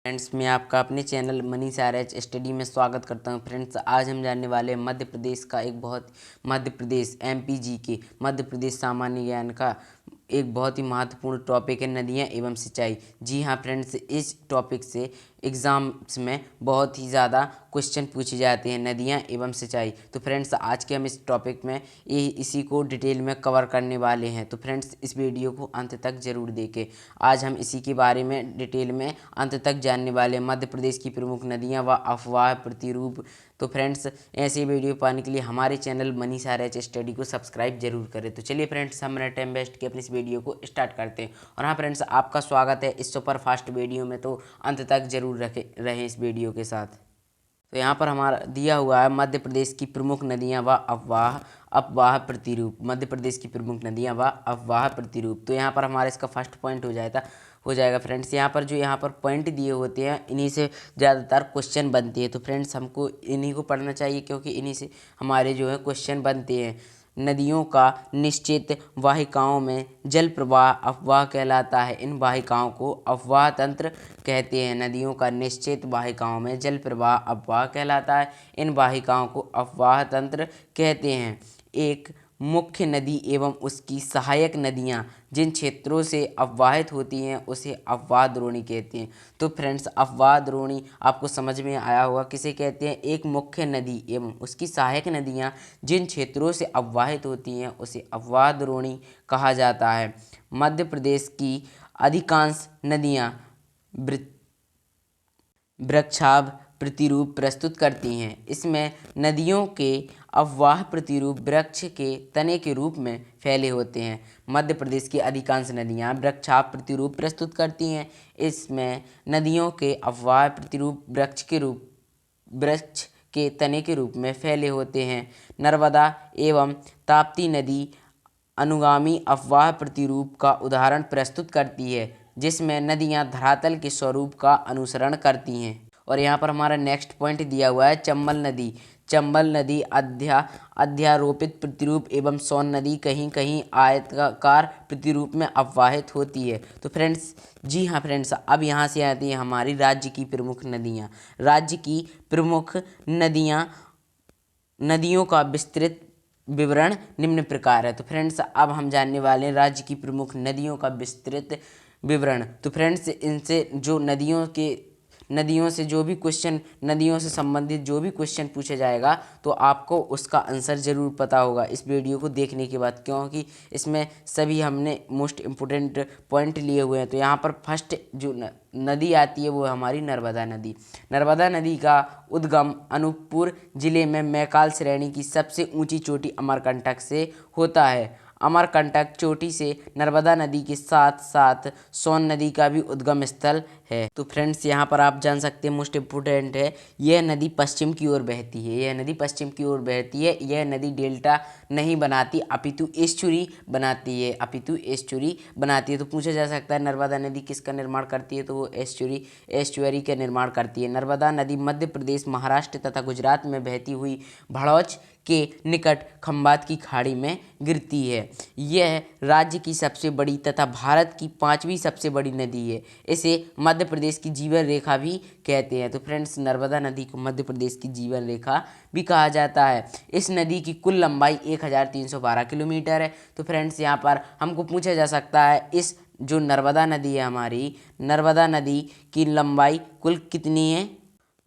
Friends, मैं आपका अपने चैनल मनीष आर.एच. स्टडी में स्वागत करता हूं। फ्रेंड्स, आज हम जानने वाले हैं मध्य प्रदेश का मध्य प्रदेश एमपीजी के मध्य प्रदेश सामान्य ज्ञान का एक बहुत ही महत्वपूर्ण टॉपिक है, नदियां एवं सिंचाई। जी हाँ फ्रेंड्स, इस टॉपिक से एग्ज़ाम्स में बहुत ही ज़्यादा क्वेश्चन पूछे जाते हैं, नदियां एवं सिंचाई। तो फ्रेंड्स, आज के हम इस टॉपिक में इसी को डिटेल में कवर करने वाले हैं। तो फ्रेंड्स, इस वीडियो को अंत तक ज़रूर देखें। आज हम इसी के बारे में डिटेल में अंत तक जानने वाले हैं, मध्य प्रदेश की प्रमुख नदियाँ व अफवाह प्रतिरूप। तो फ्रेंड्स, ऐसे वीडियो पाने के लिए हमारे चैनल मनीष आर.एच. स्टडी को सब्सक्राइब जरूर करें। तो चलिए फ्रेंड्स, हम टाइम वेस्ट के अपनी इस वीडियो को स्टार्ट करते हैं। और हाँ फ्रेंड्स, आपका स्वागत है इस सुपर फास्ट वीडियो में, तो अंत तक जरूर रहें इस वीडियो के साथ। तो यहाँ पर हमारा दिया हुआ है मध्य प्रदेश की प्रमुख नदियाँ व अफवाह प्रतिरूप। मध्य प्रदेश की प्रमुख नदियाँ व अफवाह प्रतिरूप। तो यहाँ पर हमारा इसका फर्स्ट पॉइंट हो जाएगा फ्रेंड्स। यहाँ पर पॉइंट दिए होते हैं, इन्हीं से ज़्यादातर क्वेश्चन बनते हैं। तो फ्रेंड्स, हमको इन्हीं को पढ़ना चाहिए, क्योंकि इन्हीं से हमारे क्वेश्चन बनते हैं। नदियों का निश्चित वाहिकाओं में जल प्रवाह अफवाह कहलाता है। इन वाहिकाओं को अफवाह तंत्र कहते हैं। नदियों का निश्चित वाहिकाओं में जल प्रवाह अफवाह कहलाता है। इन वाहिकाओं को अफवाह तंत्र कहते हैं। एक मुख्य नदी एवं उसकी सहायक नदियाँ जिन क्षेत्रों से अववाहित होती हैं उसे अववाह द्रोणी कहते हैं। तो फ्रेंड्स, अववाह द्रोणी आपको समझ में आया होगा किसे कहते हैं। एक मुख्य नदी एवं उसकी सहायक नदियाँ जिन क्षेत्रों से अववाहित होती हैं उसे अववाह द्रोणी कहा जाता है। मध्य प्रदेश की अधिकांश नदियाँ वृक्षाभ प्रतिरूप प्रस्तुत करती हैं। इसमें नदियों के अफवाह प्रतिरूप वृक्ष के तने के रूप में फैले होते हैं। मध्य प्रदेश की अधिकांश नदियाँ वृक्षाभ प्रतिरूप प्रस्तुत करती हैं। इसमें नदियों के अफवाह प्रतिरूप वृक्ष के तने के रूप में फैले होते हैं। नर्मदा एवं ताप्ती नदी अनुगामी अफवाह प्रतिरूप का उदाहरण प्रस्तुत करती है, जिसमें नदियाँ धरातल के स्वरूप का अनुसरण करती हैं। और यहाँ पर हमारा नेक्स्ट पॉइंट दिया हुआ है चंबल नदी। चंबल नदी अध्यारोपित प्रतिरूप एवं सोन नदी कहीं कहीं आयताकार प्रतिरूप में अववाहित होती है। तो फ्रेंड्स, जी हाँ फ्रेंड्स, अब यहाँ से आती है हमारी राज्य की प्रमुख नदियाँ। राज्य की प्रमुख नदियों का विस्तृत विवरण निम्न प्रकार है। तो फ्रेंड्स, अब हम जानने वाले हैं राज्य की प्रमुख नदियों का विस्तृत विवरण। तो फ्रेंड्स, इनसे जो नदियों से संबंधित जो भी क्वेश्चन पूछा जाएगा तो आपको उसका आंसर ज़रूर पता होगा इस वीडियो को देखने के बाद, क्योंकि इसमें सभी हमने मोस्ट इम्पोर्टेंट पॉइंट लिए हुए हैं। तो यहाँ पर फर्स्ट जो नदी आती है वो है हमारी नर्मदा नदी। नर्मदा नदी का उद्गम अनूपपुर जिले में मैकाल श्रेणी की सबसे ऊंची चोटी अमरकंटक से होता है। अमरकंटक चोटी से नर्मदा नदी के साथ साथ सोन नदी का भी उद्गम स्थल है। तो फ्रेंड्स, यहाँ पर आप जान सकते हैं मोस्ट इम्पोर्टेंट है, यह नदी पश्चिम की ओर बहती है। यह नदी डेल्टा नहीं बनाती अपितु एस्चुरी बनाती है। तो पूछा जा सकता है नर्मदा नदी किसका निर्माण करती है, तो वो एस्चुअरी का निर्माण करती है। नर्मदा नदी मध्य प्रदेश, महाराष्ट्र तथा गुजरात में बहती हुई भड़ौच के निकट खंबात की खाड़ी में गिरती है। यह राज्य की सबसे बड़ी तथा भारत की 5वीं सबसे बड़ी नदी है। इसे मध्य प्रदेश की जीवन रेखा भी कहते हैं। तो फ्रेंड्स, नर्मदा नदी को मध्य प्रदेश की जीवन रेखा भी कहा जाता है। इस नदी की कुल लंबाई 1312 किलोमीटर है। तो फ्रेंड्स, यहाँ पर हमको पूछा जा सकता है इस जो नर्मदा नदी है हमारी, नर्मदा नदी की लंबाई कुल कितनी है,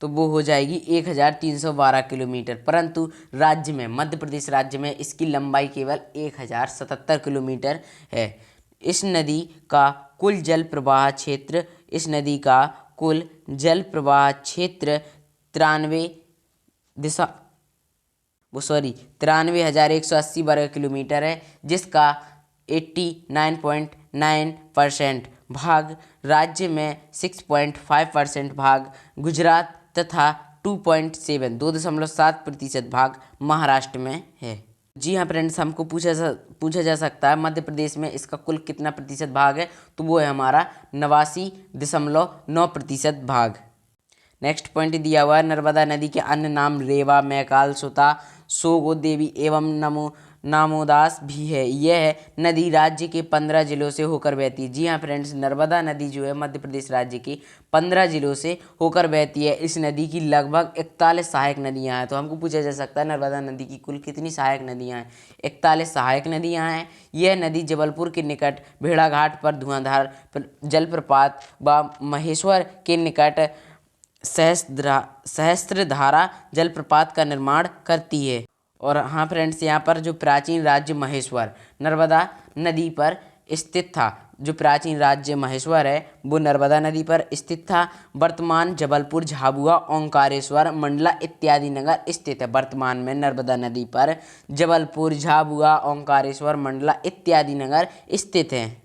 तो वो हो जाएगी 1312 किलोमीटर। परंतु मध्य प्रदेश राज्य में इसकी लंबाई केवल 1077 किलोमीटर है। इस नदी का कुल जल प्रवाह क्षेत्र 93,180 वर्ग किलोमीटर है, जिसका 89.9% भाग राज्य में, 6.5% भाग गुजरात तथा 2.7% भाग महाराष्ट्र में है। जी हाँ फ्रेंड्स, हमको पूछा जा सकता है मध्य प्रदेश में इसका कुल कितना प्रतिशत भाग है, तो वो है हमारा 89.9% भाग। नेक्स्ट पॉइंट दिया हुआ है नर्मदा नदी के अन्य नाम रेवा, मैकाल, सुता, सोगो देवी एवं नामोदास भी है। यह नदी राज्य के 15 जिलों से होकर बहती है। जी हाँ फ्रेंड्स, नर्मदा नदी जो है मध्य प्रदेश राज्य के 15 जिलों से होकर बहती है। इस नदी की लगभग 41 सहायक नदियाँ हैं। तो हमको पूछा जा सकता है नर्मदा नदी की कुल कितनी सहायक नदियाँ हैं? 41 सहायक नदियाँ हैं। यह नदी जबलपुर के निकट भेड़ाघाट पर धुआंधार जलप्रपात व महेश्वर के निकट सहस्त्रधारा जलप्रपात का निर्माण करती है। और हाँ फ्रेंड्स, यहाँ पर जो प्राचीन राज्य महेश्वर नर्मदा नदी पर स्थित था, जो प्राचीन राज्य महेश्वर है वो नर्मदा नदी पर स्थित था। वर्तमान जबलपुर, झाबुआ, ओंकारेश्वर, मंडला इत्यादि नगर स्थित है। वर्तमान में नर्मदा नदी पर जबलपुर, झाबुआ, ओंकारेश्वर, मंडला इत्यादि नगर स्थित हैं।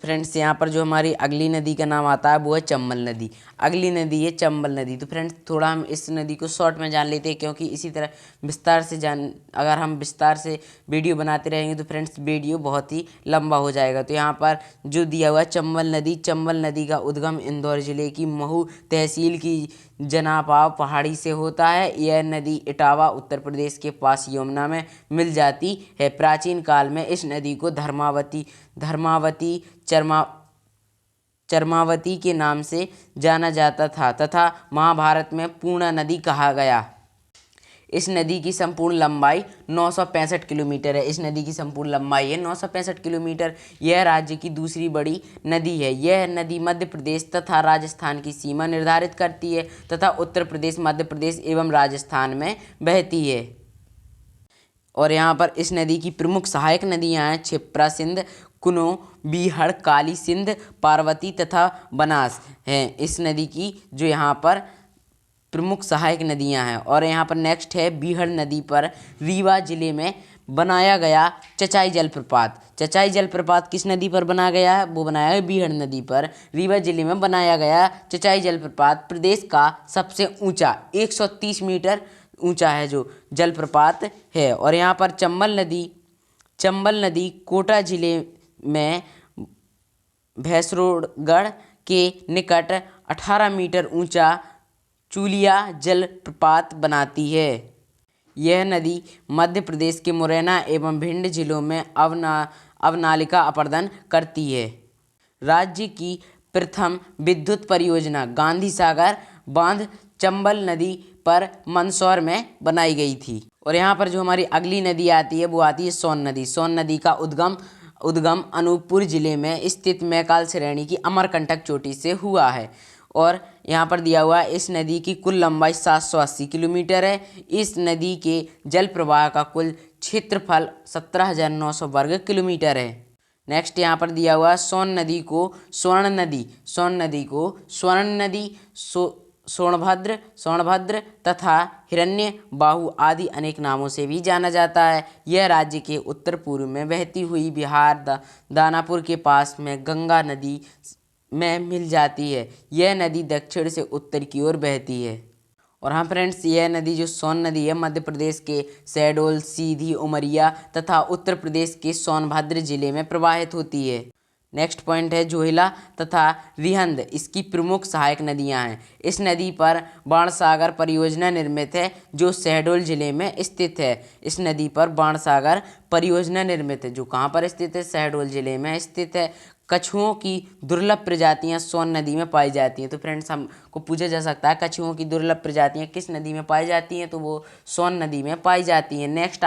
फ्रेंड्स, यहाँ पर जो हमारी अगली नदी का नाम आता है वो है चंबल नदी। अगली नदी है चंबल नदी। तो फ्रेंड्स, थोड़ा हम इस नदी को शॉर्ट में जान लेते हैं, क्योंकि इसी तरह अगर हम विस्तार से वीडियो बनाते रहेंगे तो फ्रेंड्स वीडियो बहुत ही लंबा हो जाएगा। तो यहाँ पर जो दिया हुआ है चंबल नदी का उद्गम इंदौर जिले की महू तहसील की जनापाव पहाड़ी से होता है। यह नदी इटावा उत्तर प्रदेश के पास यमुना में मिल जाती है। प्राचीन काल में इस नदी को चरमावती के नाम से जाना जाता था तथा महाभारत में पूर्णा नदी कहा गया। इस नदी की संपूर्ण लंबाई 965 किलोमीटर है। इस नदी की संपूर्ण लंबाई है 965 किलोमीटर। यह राज्य की दूसरी बड़ी नदी है। यह नदी मध्य प्रदेश तथा राजस्थान की सीमा निर्धारित करती है तथा उत्तर प्रदेश, मध्य प्रदेश एवं राजस्थान में बहती है। और यहाँ पर इस नदी की प्रमुख सहायक नदियाँ हैं क्षिप्रा सिंध, कुनो, बीहड़, काली सिंध, पार्वती तथा बनास हैं। इस नदी की जो यहाँ पर प्रमुख सहायक नदियाँ हैं। और यहाँ पर नेक्स्ट है बीहड़ नदी पर रीवा जिले में बनाया गया चचाई जलप्रपात। चचाई जलप्रपात किस नदी पर बनाया गया है? वो बनाया है बीहड़ नदी पर। रीवा जिले में बनाया गया चचाई जलप्रपात प्रदेश का सबसे ऊंचा 130 मीटर ऊंचा है जो जलप्रपात है। और यहाँ पर चंबल नदी कोटा जिले में भैंसरोडगढ़ के निकट 18 मीटर ऊंचा चूलिया जलप्रपात बनाती है। यह नदी मध्य प्रदेश के मुरैना एवं भिंड जिलों में अवनालिका अपर्दन करती है। राज्य की प्रथम विद्युत परियोजना गांधी सागर बांध चंबल नदी पर मंदसौर में बनाई गई थी। और यहाँ पर जो हमारी अगली नदी आती है वो आती है सोन नदी। सोन नदी का उद्गम अनूपपुर जिले में स्थित मैकाल श्रेणी की अमरकंटक चोटी से हुआ है। और यहाँ पर दिया हुआ है इस नदी की कुल लंबाई 780 किलोमीटर है। इस नदी के जल प्रवाह का कुल क्षेत्रफल 17,900 वर्ग किलोमीटर है। नेक्स्ट यहाँ पर दिया हुआ है सोन नदी को स्वर्ण नदी, सोनभद्र तथा हिरण्य बाहु आदि अनेक नामों से भी जाना जाता है। यह राज्य के उत्तर पूर्व में बहती हुई बिहार दानापुर के पास में गंगा नदी में मिल जाती है। यह नदी दक्षिण से उत्तर की ओर बहती है। और हाँ फ्रेंड्स, यह नदी जो सोन नदी है मध्य प्रदेश के शहडोल, सीधी, उमरिया तथा उत्तर प्रदेश के सोनभद्र जिले में प्रवाहित होती है। नेक्स्ट पॉइंट है जोहिला तथा रिहंद, इसकी प्रमुख सहायक नदियां हैं। इस नदी पर बाणसागर परियोजना निर्मित है जो शहडोल जिले में स्थित है। इस नदी पर बाणसागर परियोजना निर्मित है जो कहाँ पर स्थित है? शहडोल जिले में स्थित है। कछुओं की दुर्लभ प्रजातियां सोन नदी में पाई जाती हैं। तो फ्रेंड्स, हमको पूछा जा सकता है कछुओं की दुर्लभ प्रजातियां किस नदी में पाई जाती हैं? तो वो सोन नदी में पाई जाती हैं। नेक्स्ट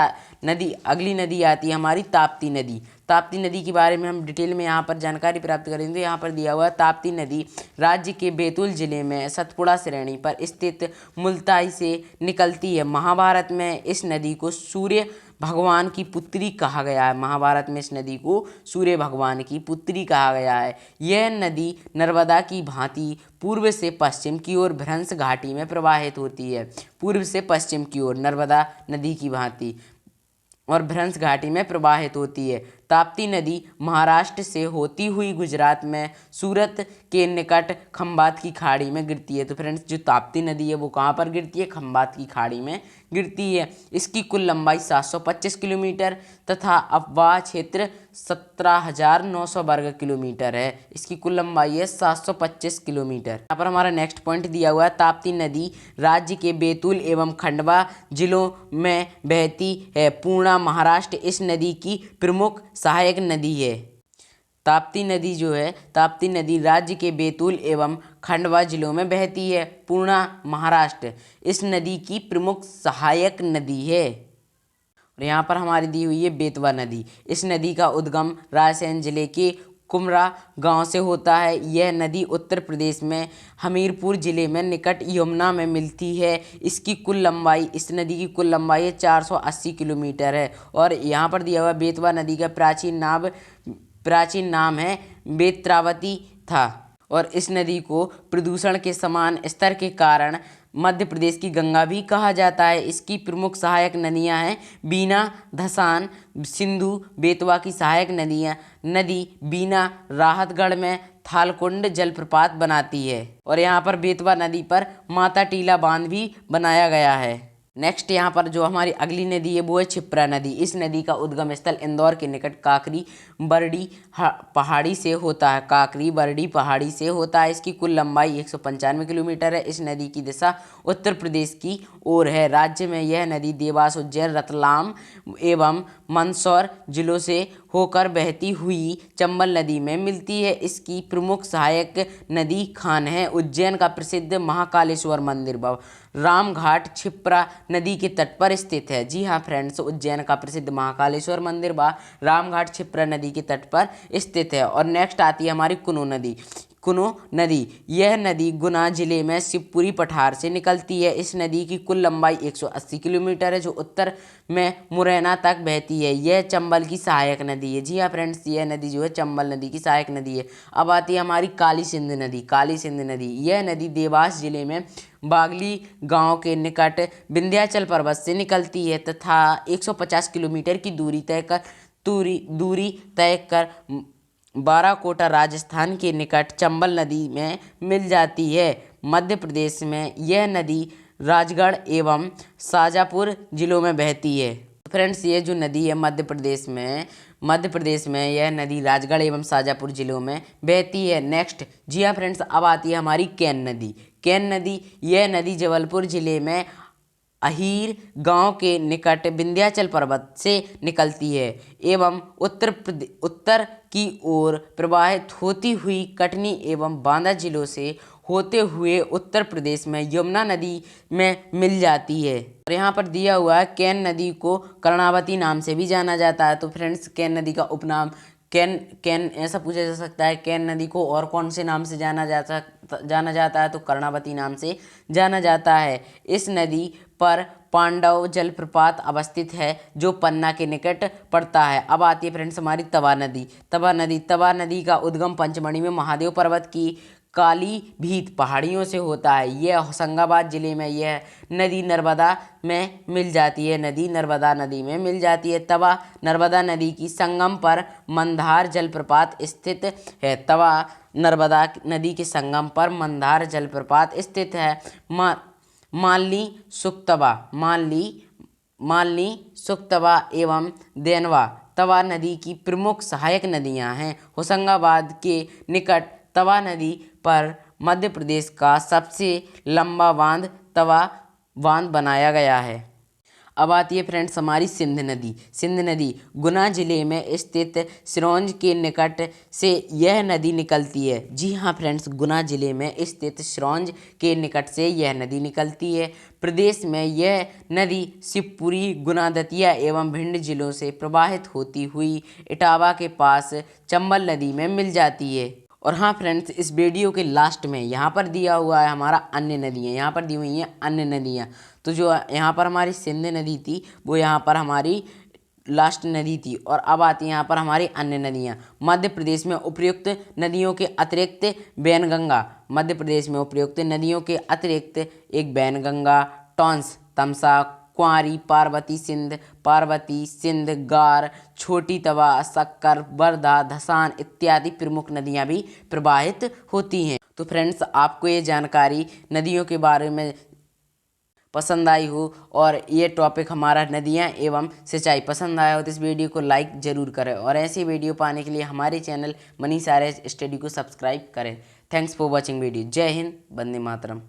अगली नदी आती है हमारी ताप्ती नदी। ताप्ती नदी के बारे में हम डिटेल में यहाँ पर जानकारी प्राप्त करेंगे। तो यहाँ पर दिया हुआ है ताप्ती नदी राज्य के बैतूल जिले में सतपुड़ा श्रेणी पर स्थित मुल्ताई से निकलती है। महाभारत में इस नदी को सूर्य भगवान की पुत्री कहा गया है। महाभारत में इस नदी को सूर्य भगवान की पुत्री कहा गया है। यह नदी नर्मदा की भांति पूर्व से पश्चिम की ओर भ्रंश घाटी में प्रवाहित होती है। पूर्व से पश्चिम की ओर नर्मदा नदी की भांति और भ्रंश घाटी में प्रवाहित होती है। ताप्ती नदी महाराष्ट्र से होती हुई गुजरात में सूरत के निकट खंभात की खाड़ी में गिरती है। तो फ्रेंड्स, जो ताप्ती नदी है वो कहाँ पर गिरती है? खंभात की खाड़ी में गिरती है। इसकी कुल लंबाई 725 किलोमीटर तथा अपवाह क्षेत्र 17,900 वर्ग किलोमीटर है। इसकी कुल लंबाई है 725 किलोमीटर। यहाँ पर हमारा नेक्स्ट पॉइंट दिया हुआ है, ताप्ती नदी राज्य के बैतूल एवं खंडवा जिलों में बहती है। पूर्णा महाराष्ट्र इस नदी की प्रमुख सहायक नदी है। ताप्ती नदी जो है, ताप्ती नदी राज्य के बैतूल एवं खंडवा जिलों में बहती है। पूर्णा महाराष्ट्र इस नदी की प्रमुख सहायक नदी है। और यहाँ पर हमारी दी हुई है बेतवा नदी। इस नदी का उद्गम रायसेन जिले के कुमरा गांव से होता है। यह नदी उत्तर प्रदेश में हमीरपुर जिले में निकट यमुना में मिलती है। इसकी कुल लंबाई, इस नदी की कुल लंबाई है 480 किलोमीटर है। और यहाँ पर दिया हुआ बेतवा नदी का प्राचीन नाम है बेत्रावती था। और इस नदी को प्रदूषण के समान स्तर के कारण मध्य प्रदेश की गंगा भी कहा जाता है। इसकी प्रमुख सहायक नदियां हैं बीना, धसान, सिंधु। बेतवा की सहायक नदी बीना राहतगढ़ में थालकुंड जलप्रपात बनाती है। और यहाँ पर बेतवा नदी पर माता टीला बांध भी बनाया गया है। नेक्स्ट यहाँ पर जो हमारी अगली नदी है वो है क्षिप्रा नदी। इस नदी का उद्गम स्थल इंदौर के निकट काकरी बरडी पहाड़ी से होता है। काकरी बरडी पहाड़ी से होता है। इसकी कुल लंबाई 195 किलोमीटर है। इस नदी की दिशा उत्तर प्रदेश की ओर है। राज्य में यह नदी देवास, उज्जैन, रतलाम एवं मंदसौर जिलों से होकर बहती हुई चंबल नदी में मिलती है। इसकी प्रमुख सहायक नदी खान है। उज्जैन का प्रसिद्ध महाकालेश्वर मंदिर रामघाट क्षिप्रा नदी के तट पर स्थित है। जी हाँ फ्रेंड्स, उज्जैन का प्रसिद्ध महाकालेश्वर मंदिर रामघाट क्षिप्रा नदी के तट पर स्थित है। और नेक्स्ट आती है हमारी कुनो नदी। कुनो नदी, यह नदी गुना जिले में शिवपुरी पठार से निकलती है। इस नदी की कुल लंबाई 180 किलोमीटर है, जो उत्तर में मुरैना तक बहती है। यह चंबल की सहायक नदी है। जी हाँ फ्रेंड्स, यह नदी जो है चंबल नदी की सहायक नदी है। अब आती है हमारी काली सिंध नदी। काली सिंध नदी, यह नदी देवास जिले में बागली गांव के निकट विंध्याचल पर्वत से निकलती है तथा 150 किलोमीटर की दूरी तय कर बाराकोटा राजस्थान के निकट चंबल नदी में मिल जाती है। मध्य प्रदेश में यह नदी राजगढ़ एवं शाजापुर जिलों में बहती है। फ्रेंड्स, ये जो नदी है मध्य प्रदेश में यह नदी राजगढ़ एवं शाजापुर जिलों में बहती है। नेक्स्ट, जी हाँ फ्रेंड्स, अब आती है हमारी केन नदी। केन नदी, यह नदी जबलपुर जिले में अहीर गांव के निकट विंध्याचल पर्वत से निकलती है एवं उत्तर की ओर प्रवाहित होती हुई कटनी एवं बांदा जिलों से होते हुए उत्तर प्रदेश में यमुना नदी में मिल जाती है। और यहाँ पर दिया हुआ है केन नदी को कर्णावती नाम से भी जाना जाता है। तो फ्रेंड्स, केन नदी का उपनाम केन ऐसा पूछा जा सकता है, केन नदी को और कौन से नाम से जाना जाता है? तो कर्णावती नाम से जाना जाता है। इस नदी पर पांडव जलप्रपात अवस्थित है जो पन्ना के निकट पड़ता है। अब आती है फ्रेंड्स हमारी तवा नदी का उद्गम पंचमढ़ी में महादेव पर्वत की काली भीत पहाड़ियों से होता है। यह होशंगाबाद जिले में यह नदी नर्मदा में मिल जाती है। नर्मदा नदी में मिल जाती है। तवा नर्मदा नदी की संगम पर मंदार जलप्रपात स्थित है। तवा नर्मदा नदी के संगम पर मंदार जलप्रपात स्थित है। मालनी, सुक्तवा एवं देनवा तवा नदी की प्रमुख सहायक नदियां हैं। होशंगाबाद के निकट तवा नदी पर मध्य प्रदेश का सबसे लंबा तवा बांध बनाया गया है। अब आती है फ्रेंड्स हमारी सिंध नदी गुना जिले में स्थित सिरोंज के निकट से यह नदी निकलती है। जी हाँ फ्रेंड्स, गुना जिले में स्थित सिरोंज के निकट से यह नदी निकलती है। प्रदेश में यह नदी शिवपुरी, गुना, दतिया एवं भिंड जिलों से प्रवाहित होती हुई इटावा के पास चंबल नदी में मिल जाती है। और हाँ फ्रेंड्स, इस वीडियो के लास्ट में यहाँ पर दिया हुआ है हमारा अन्य नदियाँ। यहाँ पर दी हुई हैं अन्य नदियाँ। तो जो यहाँ पर हमारी सिंध नदी थी वो यहाँ पर हमारी लास्ट नदी थी। और अब आती है यहाँ पर हमारी अन्य नदियाँ। मध्य प्रदेश में उपयुक्त नदियों के अतिरिक्त एक बैनगंगा, टॉन्स, तमसा, क्वारी, पार्वती सिंध, गार, छोटी तवा, शक्कर, वर्धा, धसान इत्यादि प्रमुख नदियां भी प्रवाहित होती हैं। तो फ्रेंड्स, आपको ये जानकारी नदियों के बारे में पसंद आई हो और ये टॉपिक हमारा नदियाँ एवं सिंचाई पसंद आया हो तो इस वीडियो को लाइक ज़रूर करें और ऐसी वीडियो पाने के लिए हमारे चैनल मनीष आर्य स्टडी को सब्सक्राइब करें। Thanks for watching video. जय हिंद, वंदे मातरम।